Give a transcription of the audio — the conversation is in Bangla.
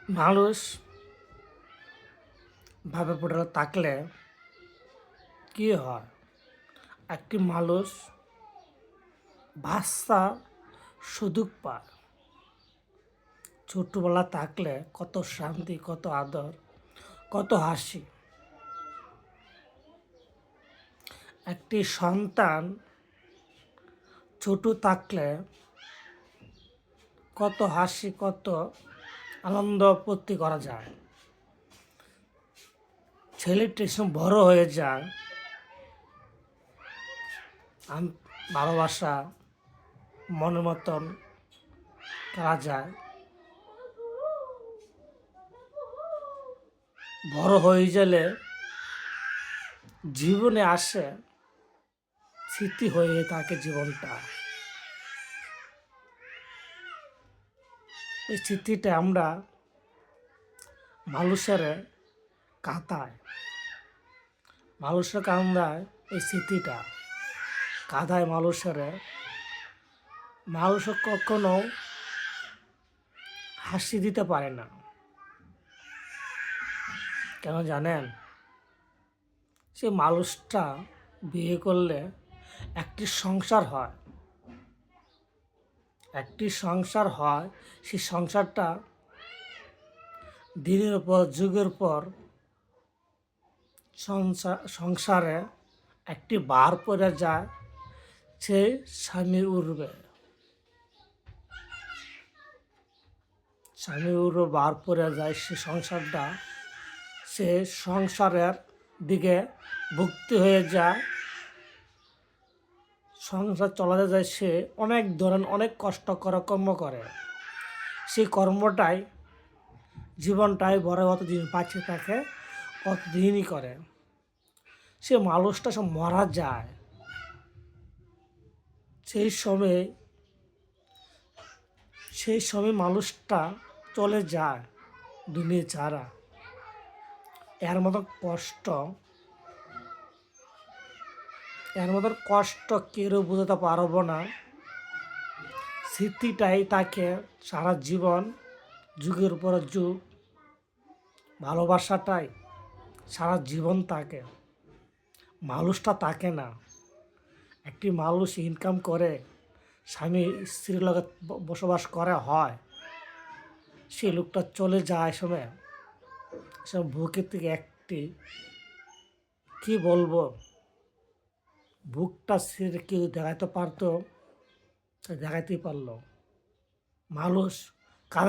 মানুষ ভাবে পড়ে থাকলে কি হয়? একটি মানুষ বাচ্চা সুযোগ পায়। ছোটবেলা থাকলে কত শান্তি, কত আদর, কত হাসি। একটি সন্তান ছোট থাকলে কত হাসি, কত আনন্দ ফুর্তি করা যায়। ছেলেটি বড় হয়ে যায়, ভালোবাসা মনের মতন করা যায়। বড় হয়ে গেলে জীবনে আসে স্মৃতি হয়ে থাকে জীবনটা। এই স্মৃতিটা আমরা মানুষের কান্দায় এই স্মৃতিটা কাঁদায় মানুষ কখনো হাসি দিতে পারে না। কেন জানেন? সে মানুষটা বিয়ে করলে একটি সংসার হয়, সেই সংসারটা দিনের পর যুগের পর সংসারে একটি বার পড়ে যায়, সে স্বামী উঠবে বার পড়ে যায়। সে সংসারের দিকে ভুক্তি হয়ে যায়, সংসার চালাতে যায়। সে অনেক কষ্ট করে কর্ম করে। সেই কর্মটাই জীবনটাই বড় অতদিন বাঁচে থাকে, অতদিনই করে। সে মানুষটা সব মারা যায়। সেই সময় মানুষটা চলে যায় দুনিয়া ছাড়া। এর মতো কেউ বোঝাতে পারবো না। স্মৃতিটাই তাকে সারা জীবন, যুগের পর যুগ, ভালোবাসাটাই সারা জীবন থাকে। মানুষটা থাকে না। একটি মানুষ ইনকাম করে, স্বামী স্ত্রীর লগে বসবাস করে হয়, সেই লোকটা চলে যায় সময় সব বুকের থেকে একটি কি বলবো, বুকটা ছেড়ে কেউ দেখাতে পারতো, দেখাতেই পারলো। মানুষ